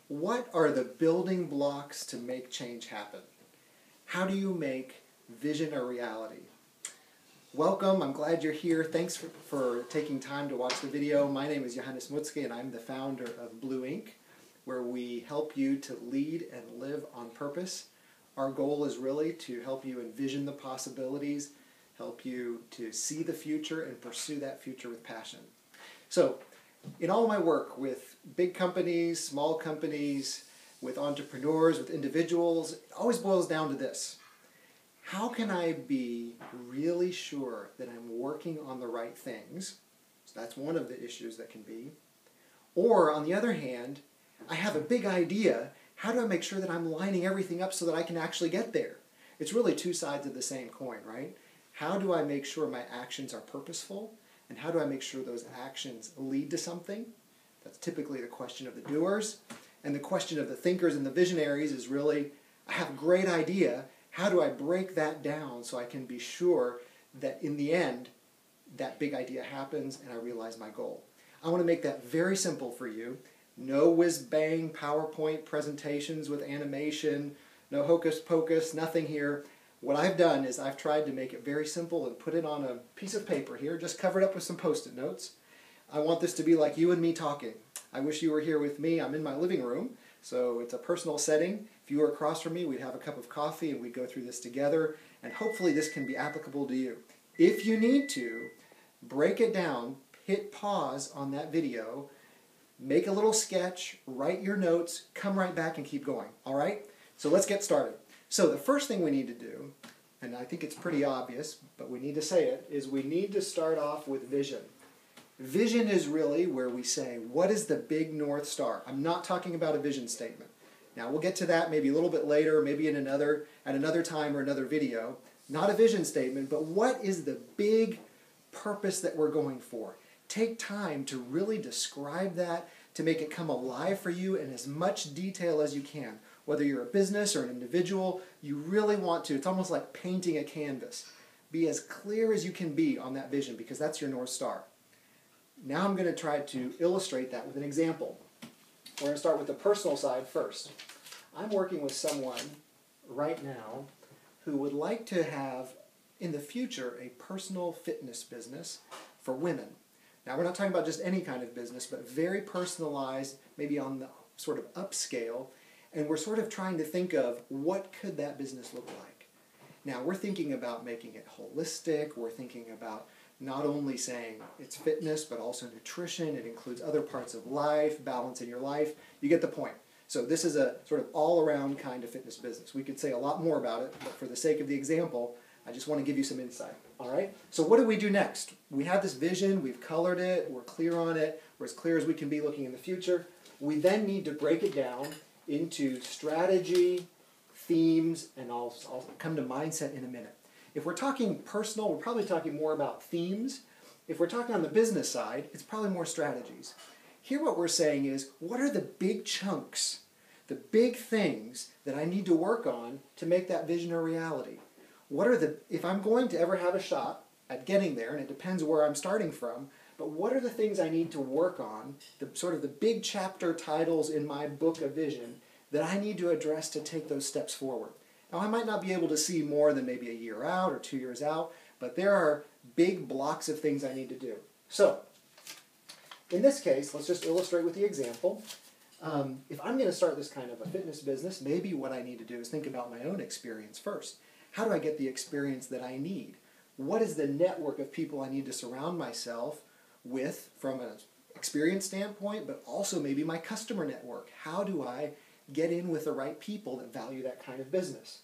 What are the building blocks to make change happen? How do you make vision a reality? Welcome, I'm glad you're here. Thanks for taking time to watch the video. My name is Johannes Mutzke and I'm the founder of Blue Ink, where we help you to lead and live on purpose. Our goal is really to help you envision the possibilities, help you to see the future and pursue that future with passion. So, in all my work with big companies, small companies, with entrepreneurs, with individuals, it always boils down to this. How can I be really sure that I'm working on the right things? So that's one of the issues that can be. Or, on the other hand, I have a big idea. How do I make sure that I'm lining everything up so that I can actually get there? It's really two sides of the same coin, right? How do I make sure my actions are purposeful? And how do I make sure those actions lead to something? That's typically the question of the doers. And the question of the thinkers and the visionaries is really, I have a great idea. How do I break that down so I can be sure that in the end, that big idea happens and I realize my goal? I want to make that very simple for you. No whiz-bang PowerPoint presentations with animation, no hocus pocus, nothing here. What I've done is I've tried to make it very simple and put it on a piece of paper here, just covered up with some Post-it notes. I want this to be like you and me talking. I wish you were here with me. I'm in my living room, so it's a personal setting. If you were across from me, we'd have a cup of coffee and we'd go through this together, and hopefully this can be applicable to you. If you need to, break it down, hit pause on that video, make a little sketch, write your notes, come right back and keep going, all right? So let's get started. So the first thing we need to do, and I think it's pretty obvious, but we need to say it, is we need to start off with vision. Vision is really where we say, what is the big North Star? I'm not talking about a vision statement. Now we'll get to that maybe a little bit later, maybe at another time or another video. Not a vision statement, but what is the big purpose that we're going for? Take time to really describe that, to make it come alive for you in as much detail as you can. Whether you're a business or an individual, you really want to, it's almost like painting a canvas. Be as clear as you can be on that vision because that's your North Star. Now I'm going to try to illustrate that with an example. We're going to start with the personal side first. I'm working with someone right now who would like to have, in the future, a personal fitness business for women. Now we're not talking about just any kind of business, but very personalized, maybe on the sort of upscale. And we're sort of trying to think of what could that business look like. Now we're thinking about making it holistic. We're thinking about not only saying it's fitness, but also nutrition. It includes other parts of life, balance in your life. You get the point. So this is a sort of all-around kind of fitness business. We could say a lot more about it, but for the sake of the example, I just want to give you some insight. All right? So what do we do next? We have this vision. We've colored it. We're clear on it. We're as clear as we can be looking in the future. We then need to break it down into strategy, themes, and I'll come to mindset in a minute. If we're talking personal, we're probably talking more about themes. If we're talking on the business side, it's probably more strategies. Here what we're saying is, what are the big chunks, the big things that I need to work on to make that vision a reality? What are the, if I'm going to ever have a shot at getting there, and it depends where I'm starting from, but what are the things I need to work on, the sort of the big chapter titles in my book of vision that I need to address to take those steps forward? Now, I might not be able to see more than maybe a year out or 2 years out, but there are big blocks of things I need to do. So, in this case, let's just illustrate with the example. If I'm going to start this kind of a fitness business, maybe what I need to do is think about my own experience first. How do I get the experience that I need? What is the network of people I need to surround myself with from an experience standpoint, but also maybe my customer network? How do I get in with the right people that value that kind of business?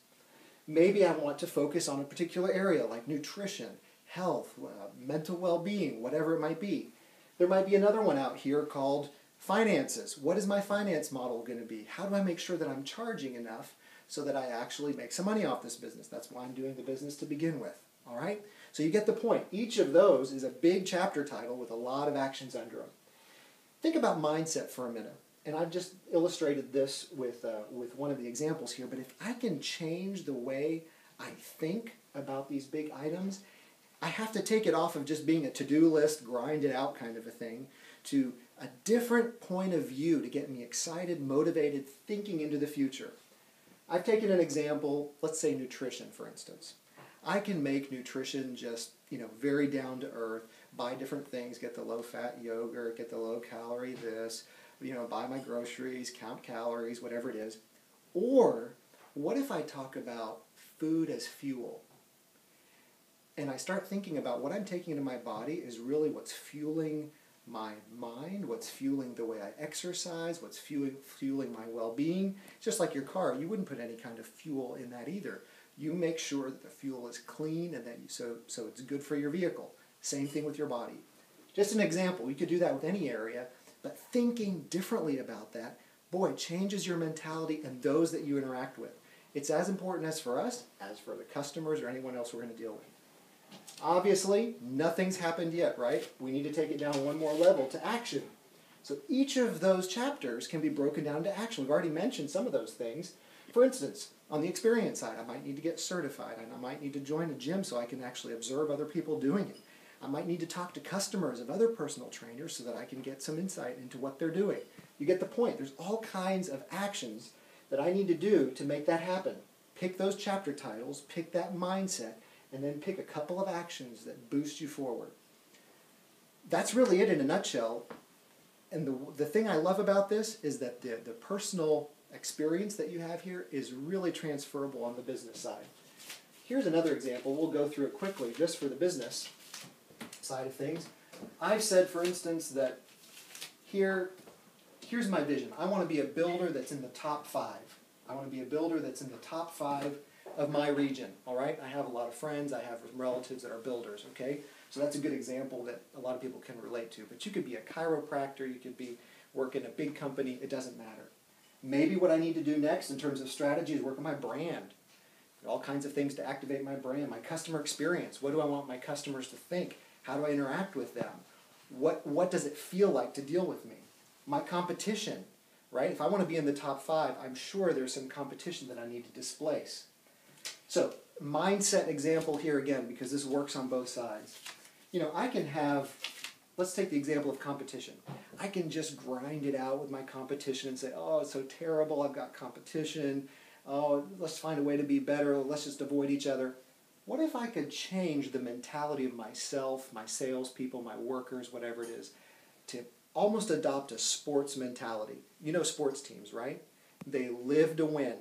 Maybe I want to focus on a particular area like nutrition, health, mental well-being, whatever it might be. There might be another one out here called finances. What is my finance model going to be? How do I make sure that I'm charging enough so that I actually make some money off this business? That's why I'm doing the business to begin with. All right? So you get the point. Each of those is a big chapter title with a lot of actions under them. Think about mindset for a minute. And I've just illustrated this with one of the examples here, but if I can change the way I think about these big items, I have to take it off of just being a to-do list, grind it out kind of a thing, to A different point of view to get me excited, motivated, thinking into the future. I've taken an example, let's say nutrition, for instance. I can make nutrition just, very down to earth, buy different things, get the low-fat yogurt, get the low-calorie this, buy my groceries, count calories, whatever it is. Or what if I talk about food as fuel? And I start thinking about what I'm taking into my body is really what's fueling my mind, what's fueling the way I exercise, what's fueling my well-being. It's just like your car. You wouldn't put any kind of fuel in that either. You make sure that the fuel is clean and that so it's good for your vehicle. Same thing with your body. Just an example. You could do that with any area, but thinking differently about that, boy, changes your mentality and those that you interact with. It's as important as for us, as for the customers or anyone else we're going to deal with. Obviously, nothing's happened yet, right? We need to take it down one more level to action. So each of those chapters can be broken down to action. We've already mentioned some of those things. For instance, on the experience side, I might need to get certified, and I might need to join a gym so I can actually observe other people doing it. I might need to talk to customers of other personal trainers so that I can get some insight into what they're doing. You get the point. There's all kinds of actions that I need to do to make that happen. Pick those chapter titles, pick that mindset, and then pick a couple of actions that boost you forward. That's really it in a nutshell. And the thing I love about this is that the personal experience that you have here is really transferable on the business side. Here's another example. We'll go through it quickly just for the business side of things. I've said, for instance, that here's my vision. I want to be a builder that's in the top 5. I want to be a builder that's in the top 5 of my region, all right? I have a lot of friends, I have relatives that are builders, okay? So that's a good example that a lot of people can relate to. But you could be a chiropractor, you could be work in a big company, it doesn't matter. Maybe what I need to do next in terms of strategy is work on my brand. All kinds of things to activate my brand, my customer experience. What do I want my customers to think? How do I interact with them? What does it feel like to deal with me? My competition, right? If I want to be in the top 5, I'm sure there's some competition that I need to displace. So, mindset example here again, because this works on both sides. I can have, let's take the example of competition. I can just grind it out with my competition and say, oh, it's so terrible, I've got competition. Oh, let's find a way to be better, let's just avoid each other. What if I could change the mentality of myself, my salespeople, my workers, whatever it is, to almost adopt a sports mentality? You know sports teams, right? They live to win.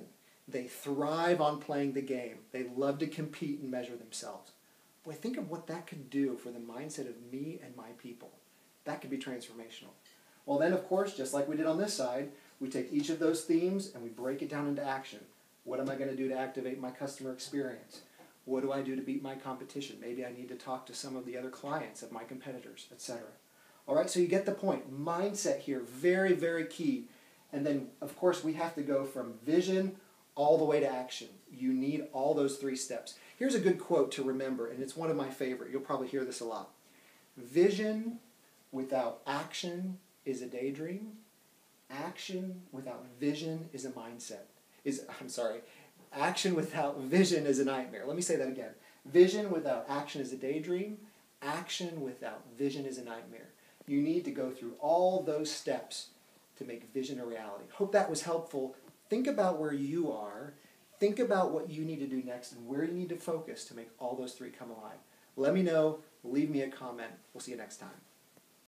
They thrive on playing the game. They love to compete and measure themselves. Boy, think of what that could do for the mindset of me and my people. That could be transformational. Well then, of course, just like we did on this side, we take each of those themes and we break it down into action. What am I going to do to activate my customer experience? What do I do to beat my competition? Maybe I need to talk to some of the other clients of my competitors, etc. All right, so you get the point. Mindset here, very, very key. And then, of course, we have to go from vision all the way to action. You need all those 3 steps. Here's a good quote to remember, and it's one of my favorite. You'll probably hear this a lot. Vision without action is a daydream. Action without vision is a mindset. Action without vision is a nightmare. Let me say that again. Vision without action is a daydream. Action without vision is a nightmare. You need to go through all those steps to make vision a reality. Hope that was helpful. Think about where you are. Think about what you need to do next and where you need to focus to make all those 3 come alive. Let me know. Leave me a comment. We'll see you next time.